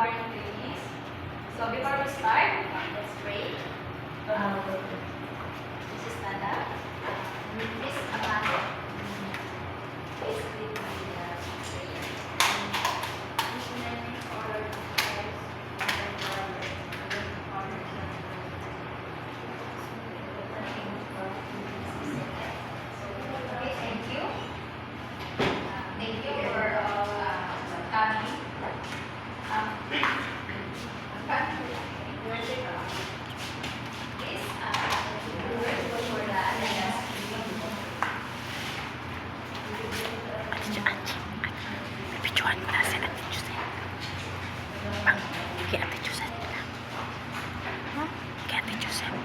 morning, ladies. So before we start, let's pray. This is Nada. Miss Amanda. Please lead me in the prayer. In the name of our Lord Jesus Christ, our Lord, okay, thank you. Thank you for coming. Please, for the attendance. Videoan mo na si Ate Josette. Bang, kay Ate Josette. Kay Ate Josette.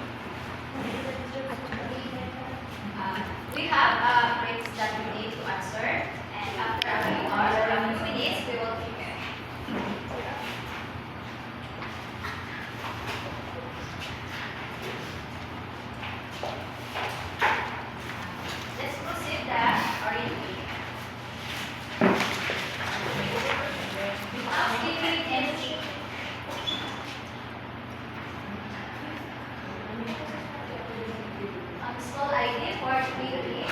We have grades that we need to answer, and after a few hours or a few minutes, we will prepare. Let's proceed the orientation. Housekeeping and teaching. School ID 433-545.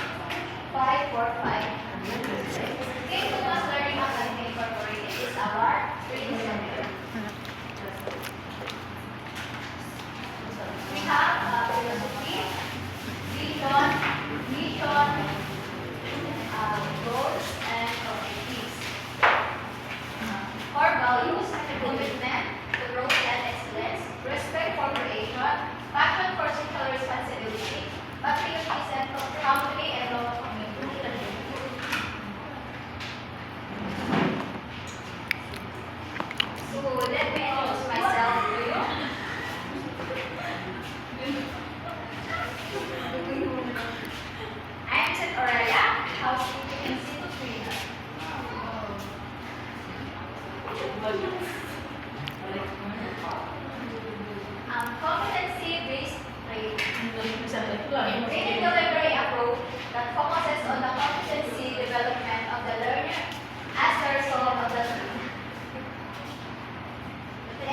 King Thomas Learning Academy Incorporated is our training center. We have philosophy, vision, mission, goals, and objectives. Core values, commitment to growth and excellence, respect for creation, passion for social responsibility, patriotism, family, and love of community. So let me introduce myself to you. I am St. Aurelia, housekeeping institute trainer. Competency-based training. Training delivery approach that focuses on the competency development of the learner as the result of the training. It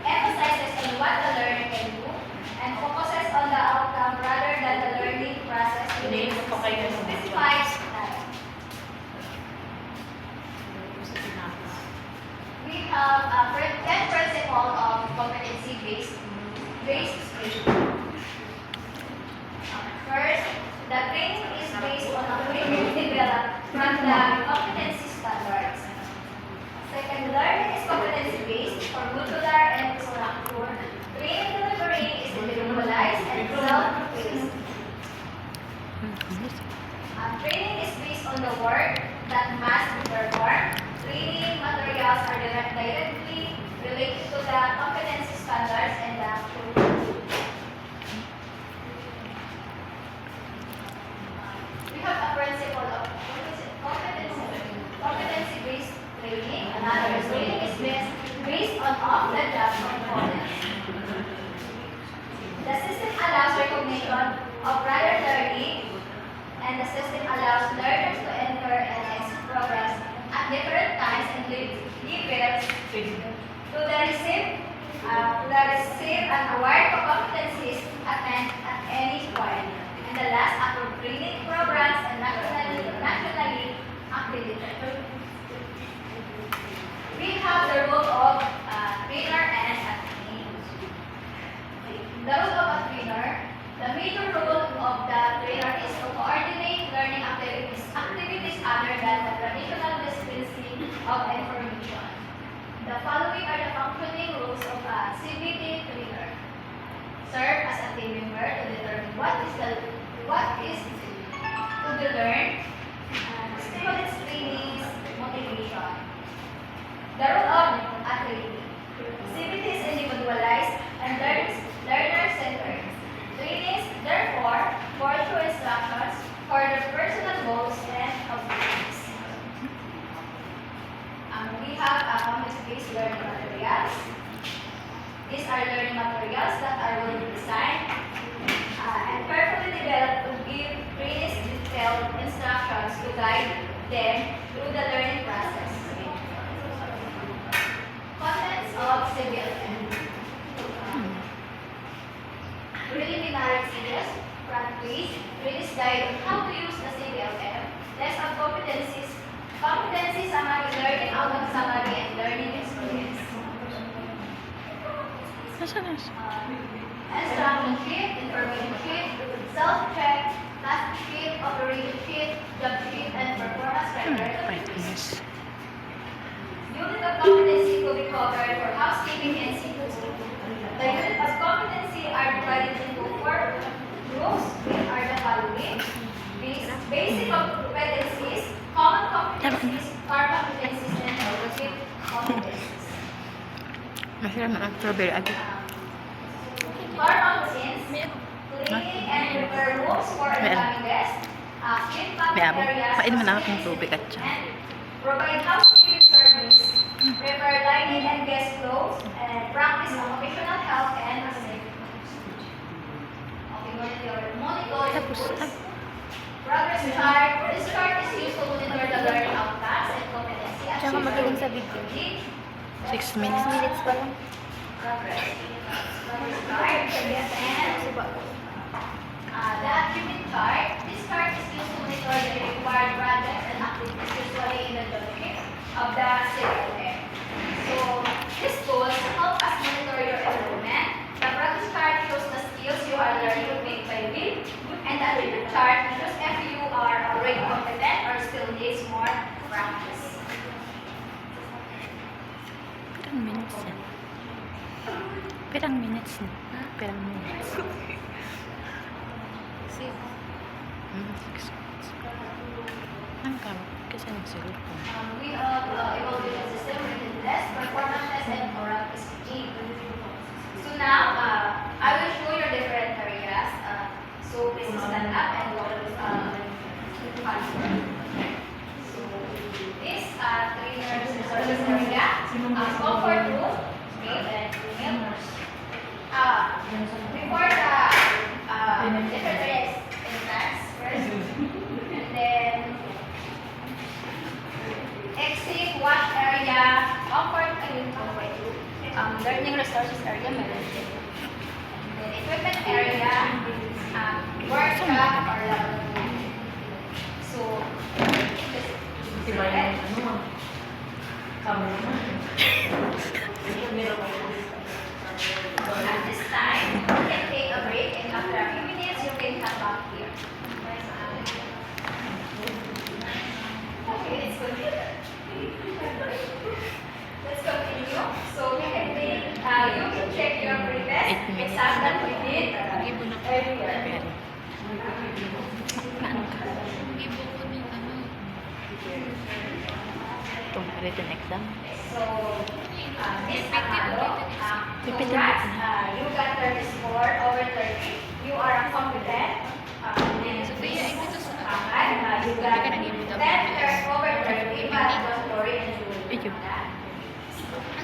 emphasizes on what the learner can do and focuses on the outcome rather than the learning process within a specified time. We have 10 principles of competency-based training. First, the training is based on a curriculum developed from the competency standards. Second, learning is competency-based or modular and structured. Training delivery is individualized and self-paced. Training is based on the work that must be performed. Training materials are directly related to the competency standards and the curriculum. We have a principle of competency-based training. Another is training is based on off-the-job components. The system allows recognition of prior learning, and the system allows learners to enter and exit programs at different times and levels to receive and award competencies at any point. And the last, approved training programs and nationally accredited. We have the role of trainer and attendee. The role of a trainer. The major role of the trainer is to coordinate learning activities other than the traditional dispensing of information. The following are the functioning roles of a CBT trainer. Serve as a team member to determine what is to be learned, stimulates trainings, motivation. The role of a trainee. CBT is individualized and learner-centered. Trainings, therefore, pursue instructions for their personal goals and objectives. We have competency-based learning materials. These are learning materials that are well designed and carefully developed to give trainees detailed instructions to guide them through the learning process. of CBLM. Preliminary stages, practice, release guide on how to use the CBLM, test of competencies, summary, learning outcome summary, and learning experience. Nasaan? Instruction sheet, information sheet, self-check, task sheet, operation sheet, job sheet, and performance criteria. Brightness. Unit of competency to be covered for housekeeping and seafood. The unit of competency are divided into 4 groups, which are the following: basic competencies, common competencies, core competencies, and relative competencies. Masarap na ang strawberry agad. Core competencies, cleaning and prepare rooms for incoming guests, clean public May abo. areas, Painom na ako ng facilities, tubig at siya. and provide housekeeping service, prepare dining and guest clothes, and practice occupational health and safety. Okay, monitor the Tapos, goods. Progress chart. This chart is used to monitor the learning outcomes and competency achieved. Tsaka magaling sa video. 6 minutes. Minutes pa lang. Progress. Progress chart. And the achievement chart. This chart is used to monitor the required projects and activities usually in the domain of the CBLM. So, these tools help us monitor your enrollment. The progress chart shows the skills you are learning week by week, and the achievement chart shows if you are already competent or still needs more practice. Pirang minutes yan. Pirang minutes na. Pirang minutes. 6 minutes. Ang kamo. Kasi nagsulot ko. We have evaluation system, written test, performance test, and oral speaking. So now, I will show you different areas. So please stand up and answer. So this trainer resources area, comfort room, male and female. Before the different areas in class first, and then exit, wash area, comfort learning resources area, meron din. And then equipment area, workshop or laboratory. So, Diba yung ano? Camera. at this time, you can take a break and after a few minutes, you can come back here. Okay, let's continue. Let's continue. So you can check your previous exam that we did earlier. Pero. Paano ka? Itong written exam. So, Miss Amaro, Repeat congrats. it. You got 30 score over 30. You are a competent. And you got 10 over 30, but don't worry and you will Video. do that.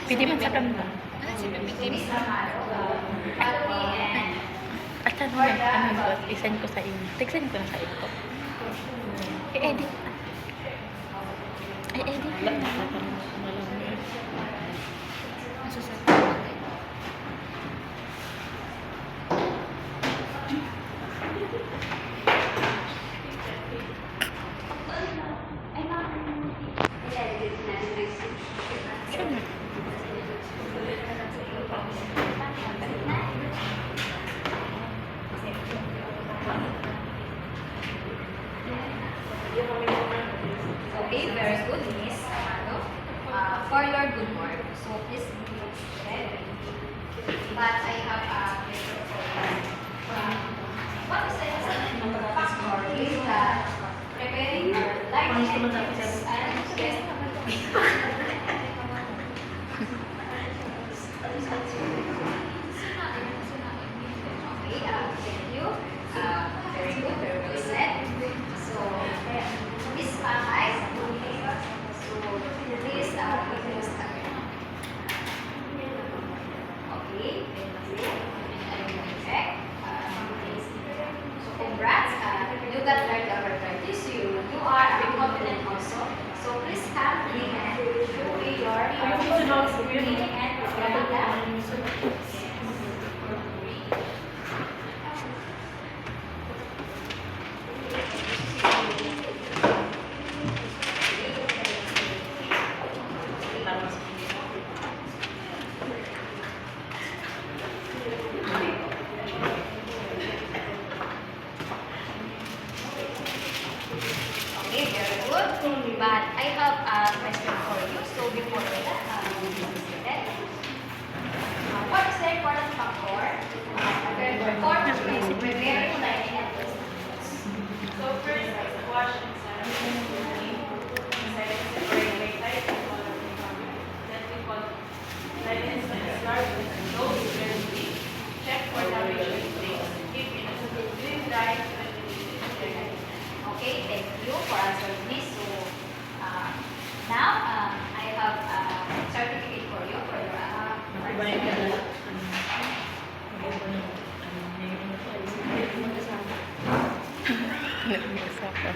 Pwede man sa kamera. Miss Amaro, follow me and At ano yan? Ano ko? Isend ko sa inyo. Textend ko na sa inyo. I-edit. Ay, edit lang. Okay, very good, Miss Amado. For your good work, so please be ready. But I have a paper for you. What is the factor is that preparing lighting Okay, thank you. Very good, very well said. So, Miss Pangay, so please start. Okay, thank you. And I will check. So congrats, you got 30 over 30, so you are very confident also. So please come in and show me your cleaning and Okay, very good. But I have a question for you. So before that, what is the important factor for preparing lighting and So first, wash and sanitize. Separate like light and color from color. Then we call light and start with the nose very deep. Check for damage in place. If it is doing right, then we need to check. Okay, thank you for answering this. So now I have a certificate for you for your Nag-iisa ko.